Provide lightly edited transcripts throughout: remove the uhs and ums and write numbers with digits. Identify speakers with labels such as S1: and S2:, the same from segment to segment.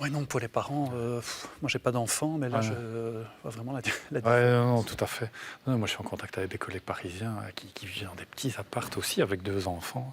S1: Ouais, non, pour les parents, moi j'ai pas d'enfant, mais là
S2: Ouais.
S1: je vois vraiment la
S2: Ouais,
S1: différence.
S2: non, non, tout à fait. Non, moi, je suis en contact avec des collègues parisiens qui vivent dans des petits apparts aussi avec 2 enfants.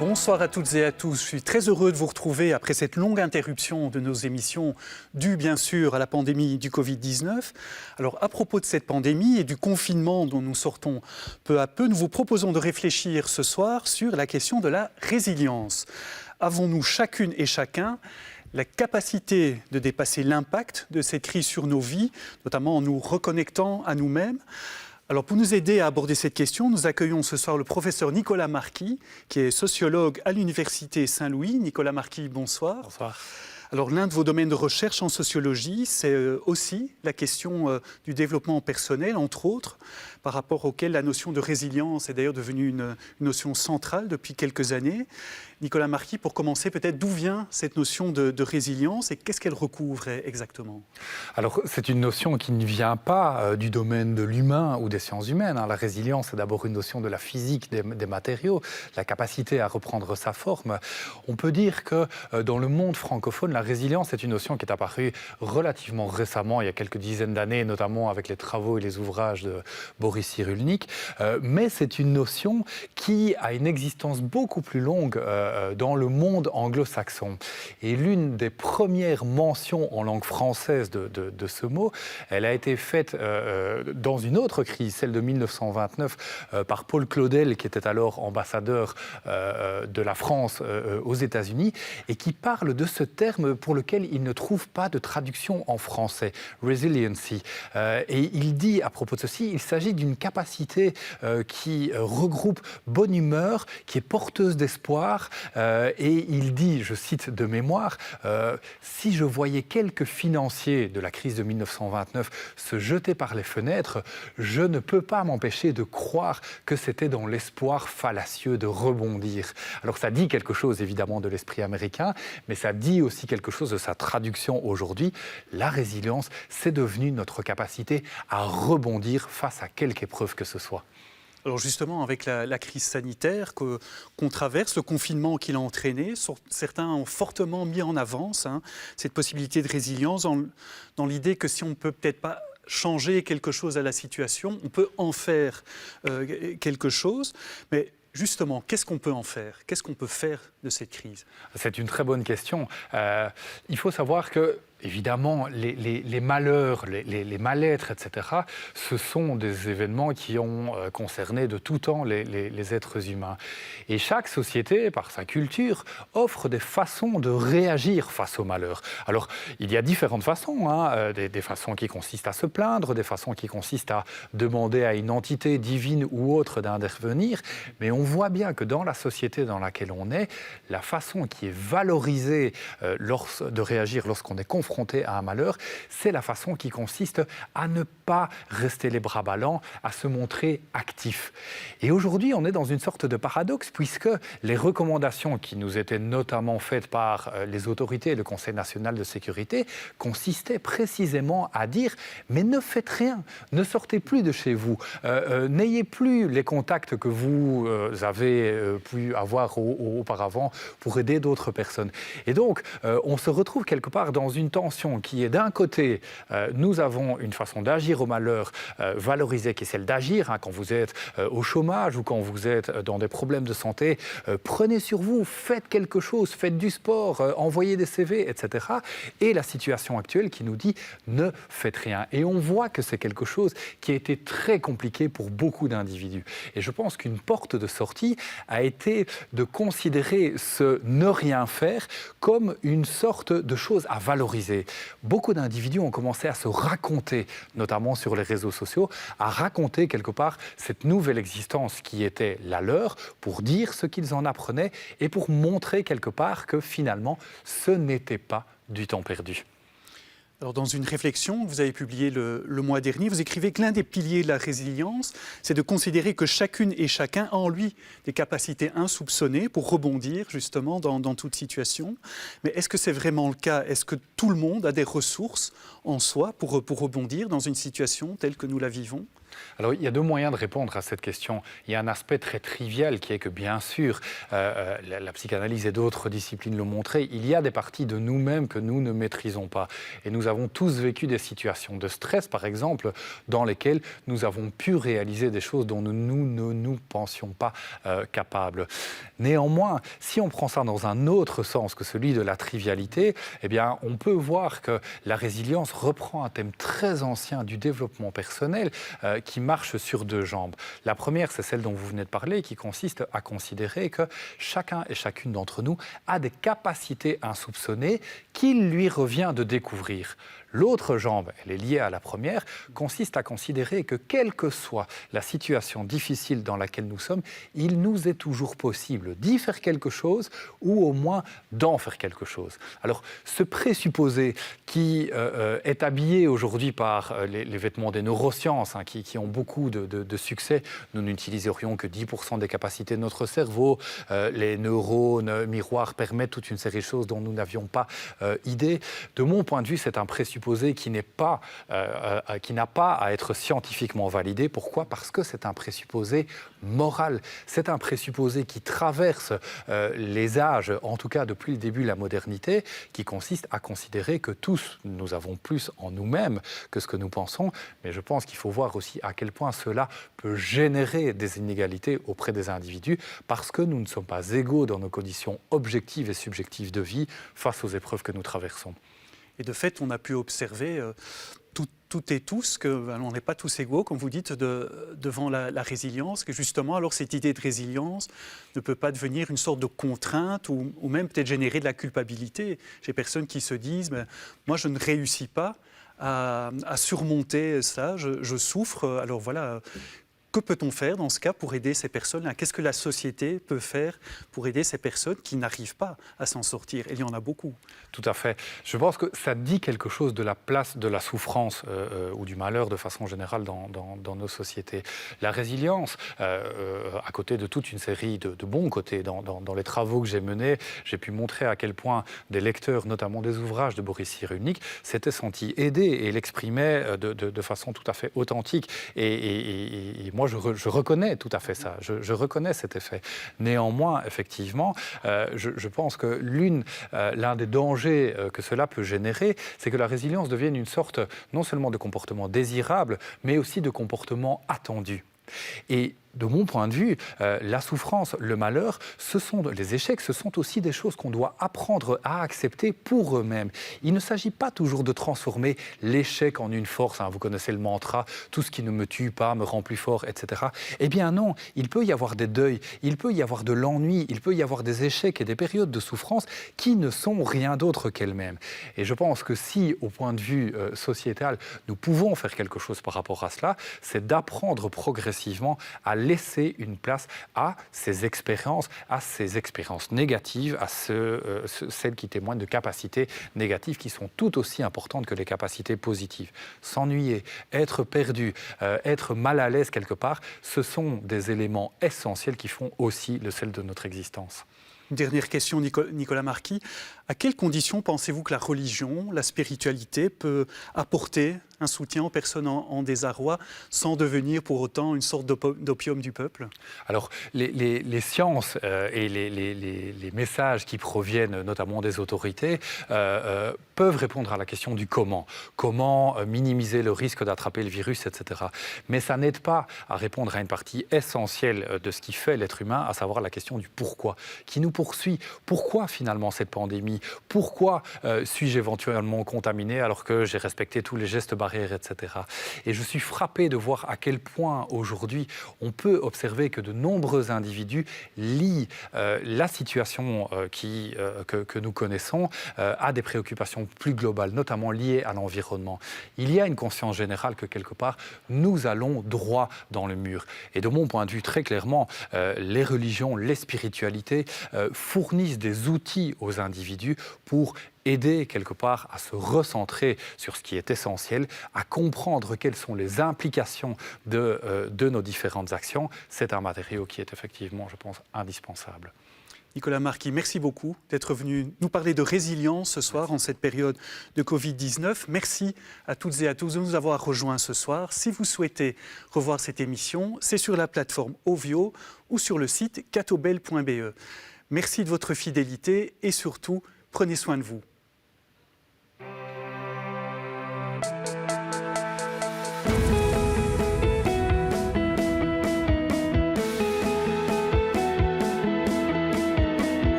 S1: Bonsoir à toutes et à tous. Je suis très heureux de vous retrouver après cette longue interruption de nos émissions due bien sûr à la pandémie du Covid-19. Alors à propos de cette pandémie et du confinement dont nous sortons peu à peu, nous vous proposons de réfléchir ce soir sur la question de la résilience. Avons-nous chacune et chacun la capacité de dépasser l'impact de cette crise sur nos vies, notamment en nous reconnectant à nous-mêmes ? Alors pour nous aider à aborder cette question, nous accueillons ce soir le professeur Nicolas Marquis, qui est sociologue à l'Université Saint-Louis. Nicolas Marquis, bonsoir.
S2: Bonsoir.
S1: Alors l'un de vos domaines de recherche en sociologie, c'est aussi la question du développement personnel, entre autres, par rapport auquel la notion de résilience est d'ailleurs devenue une notion centrale depuis quelques années. Nicolas Marquis, pour commencer, peut-être d'où vient cette notion de résilience et qu'est-ce qu'elle recouvre exactement ?
S2: Alors, c'est une notion qui ne vient pas du domaine de l'humain ou des sciences humaines. La résilience, c'est d'abord une notion de la physique des matériaux, la capacité à reprendre sa forme. On peut dire que dans le monde francophone, la résilience est une notion qui est apparue relativement récemment, il y a quelques dizaines d'années, notamment avec les travaux et les ouvrages de Boris Cyrulnik. Mais c'est une notion qui a une existence beaucoup plus longue dans le monde anglo-saxon. Et l'une des premières mentions en langue française de ce mot, elle a été faite dans une autre crise, celle de 1929, par Paul Claudel, qui était alors ambassadeur de la France aux États-Unis, et qui parle de ce terme pour lequel il ne trouve pas de traduction en français, resiliency. Et il dit à propos de ceci, il s'agit d'une capacité qui regroupe bonne humeur, qui est porteuse d'espoir, et il dit, je cite de mémoire, si je voyais quelques financiers de la crise de 1929 se jeter par les fenêtres, je ne peux pas m'empêcher de croire que c'était dans l'espoir fallacieux de rebondir. Alors ça dit quelque chose évidemment de l'esprit américain, mais ça dit aussi quelque chose de sa traduction aujourd'hui. La résilience, c'est devenu notre capacité à rebondir face à quelque épreuve que ce soit.
S1: Alors justement, avec la crise sanitaire qu'on traverse, le confinement qu'il a entraîné, certains ont fortement mis en avance cette possibilité de résilience dans l'idée que si on ne peut peut-être pas changer quelque chose à la situation, on peut en faire quelque chose. Mais justement, qu'est-ce qu'on peut en faire ? Qu'est-ce qu'on peut faire de cette crise ?
S2: C'est une très bonne question. Il faut savoir que évidemment, les malheurs, les mal-être, etc., ce sont des événements qui ont concerné de tout temps les êtres humains. Et chaque société, par sa culture, offre des façons de réagir face au malheur. Alors, il y a différentes façons, des façons qui consistent à se plaindre, des façons qui consistent à demander à une entité divine ou autre d'intervenir, mais on voit bien que dans la société dans laquelle on est, la façon qui est valorisée de réagir lorsqu'on est confronté à un malheur, c'est la façon qui consiste à ne pas rester les bras ballants, à se montrer actif. Et aujourd'hui, on est dans une sorte de paradoxe, puisque les recommandations qui nous étaient notamment faites par les autorités et le Conseil national de sécurité consistaient précisément à dire « mais ne faites rien, ne sortez plus de chez vous, n'ayez plus les contacts que vous avez pu avoir auparavant pour aider d'autres personnes ». Et donc, on se retrouve quelque part dans une tension qui est d'un côté, nous avons une façon d'agir au malheur valorisée qui est celle d'agir quand vous êtes au chômage ou quand vous êtes dans des problèmes de santé, prenez sur vous, faites quelque chose, faites du sport, envoyez des CV, etc. Et la situation actuelle qui nous dit ne faites rien. Et on voit que c'est quelque chose qui a été très compliqué pour beaucoup d'individus. Et je pense qu'une porte de sortie a été de considérer ce ne rien faire comme une sorte de chose à valoriser. Beaucoup d'individus ont commencé à se raconter, notamment sur les réseaux sociaux, à raconter quelque part cette nouvelle existence qui était la leur pour dire ce qu'ils en apprenaient et pour montrer quelque part que finalement ce n'était pas du temps perdu.
S1: Alors, dans une réflexion que vous avez publiée le mois dernier, vous écrivez que l'un des piliers de la résilience, c'est de considérer que chacune et chacun a en lui des capacités insoupçonnées pour rebondir justement dans toute situation. Mais est-ce que c'est vraiment le cas? Est-ce que tout le monde a des ressources en soi pour rebondir dans une situation telle que nous la vivons?
S2: Alors, il y a deux moyens de répondre à cette question. Il y a un aspect très trivial qui est que, bien sûr, la psychanalyse et d'autres disciplines l'ont montré, il y a des parties de nous-mêmes que nous ne maîtrisons pas. Et nous avons tous vécu des situations de stress, par exemple, dans lesquelles nous avons pu réaliser des choses dont nous ne nous pensions pas capables. Néanmoins, si on prend ça dans un autre sens que celui de la trivialité, eh bien, on peut voir que la résilience reprend un thème très ancien du développement personnel qui marche sur deux jambes. La première, c'est celle dont vous venez de parler, qui consiste à considérer que chacun et chacune d'entre nous a des capacités insoupçonnées qu'il lui revient de découvrir. L'autre jambe, elle est liée à la première, consiste à considérer que quelle que soit la situation difficile dans laquelle nous sommes, il nous est toujours possible d'y faire quelque chose ou au moins d'en faire quelque chose. Alors, ce présupposé qui est habillé aujourd'hui par les vêtements des neurosciences, qui ont beaucoup de succès, nous n'utiliserions que 10% des capacités de notre cerveau, les neurones miroirs permettent toute une série de choses dont nous n'avions pas idée. De mon point de vue, c'est un présupposé qui n'a pas à être scientifiquement validé. Pourquoi? Parce que c'est un présupposé moral. C'est un présupposé qui traverse les âges, en tout cas depuis le début de la modernité, qui consiste à considérer que tous, nous avons plus en nous-mêmes que ce que nous pensons. Mais je pense qu'il faut voir aussi à quel point cela peut générer des inégalités auprès des individus, parce que nous ne sommes pas égaux dans nos conditions objectives et subjectives de vie face aux épreuves que nous traversons.
S1: Et de fait, on a pu observer toutes et tous qu'on n'est pas tous égaux, comme vous dites, devant la résilience, que justement, alors cette idée de résilience ne peut pas devenir une sorte de contrainte ou même peut-être générer de la culpabilité chez personnes qui se disent moi, je ne réussis pas à surmonter ça, je souffre, alors voilà. Que peut-on faire dans ce cas pour aider ces personnes-là? Qu'est-ce que la société peut faire pour aider ces personnes qui n'arrivent pas à s'en sortir? Et il y en a beaucoup.
S2: Tout à fait. Je pense que ça dit quelque chose de la place de la souffrance ou du malheur de façon générale dans nos sociétés. La résilience, à côté de toute une série de bons côtés, dans les travaux que j'ai menés, j'ai pu montrer à quel point des lecteurs, notamment des ouvrages de Boris Cyrulnik, s'étaient sentis aidés et l'exprimaient de façon tout à fait authentique. Et moi, je reconnais tout à fait ça, je reconnais cet effet. Néanmoins, effectivement, je pense que l'un des dangers que cela peut générer, c'est que la résilience devienne une sorte non seulement de comportement désirable, mais aussi de comportement attendu. Et de mon point de vue, la souffrance, le malheur, les échecs, ce sont aussi des choses qu'on doit apprendre à accepter pour eux-mêmes. Il ne s'agit pas toujours de transformer l'échec en une force. Vous connaissez le mantra « tout ce qui ne me tue pas me rend plus fort », etc. Eh bien non, il peut y avoir des deuils, il peut y avoir de l'ennui, il peut y avoir des échecs et des périodes de souffrance qui ne sont rien d'autre qu'elles-mêmes. Et je pense que si, au point de vue sociétal, nous pouvons faire quelque chose par rapport à cela, c'est d'apprendre progressivement à laisser une place à ces expériences négatives, à celles qui témoignent de capacités négatives qui sont tout aussi importantes que les capacités positives. S'ennuyer, être perdu, être mal à l'aise quelque part, ce sont des éléments essentiels qui font aussi le sel de notre existence.
S1: Une dernière question, Nicolas Marquis. À quelles conditions pensez-vous que la religion, la spiritualité peut apporter un soutien aux personnes en désarroi sans devenir pour autant une sorte d'opium du peuple?
S2: Alors, les sciences et les messages qui proviennent notamment des autorités peuvent répondre à la question du comment. Comment minimiser le risque d'attraper le virus, etc. Mais ça n'aide pas à répondre à une partie essentielle de ce qui fait l'être humain, à savoir la question du pourquoi, qui nous poursuit. Pourquoi finalement cette pandémie? Pourquoi suis-je éventuellement contaminé alors que j'ai respecté tous les gestes barrières, etc. Et je suis frappé de voir à quel point aujourd'hui on peut observer que de nombreux individus lient la situation que nous connaissons à des préoccupations plus globales, notamment liées à l'environnement. Il y a une conscience générale que quelque part nous allons droit dans le mur. Et de mon point de vue, très clairement, les religions, les spiritualités fournissent des outils aux individus pour aider quelque part à se recentrer sur ce qui est essentiel, à comprendre quelles sont les implications de nos différentes actions, c'est un matériau qui est effectivement, je pense, indispensable.
S1: Nicolas Marquis, merci beaucoup d'être venu nous parler de résilience ce soir en cette période de Covid-19. Merci à toutes et à tous de nous avoir rejoints ce soir. Si vous souhaitez revoir cette émission, c'est sur la plateforme Ovio ou sur le site catobel.be. Merci de votre fidélité et surtout, prenez soin de vous.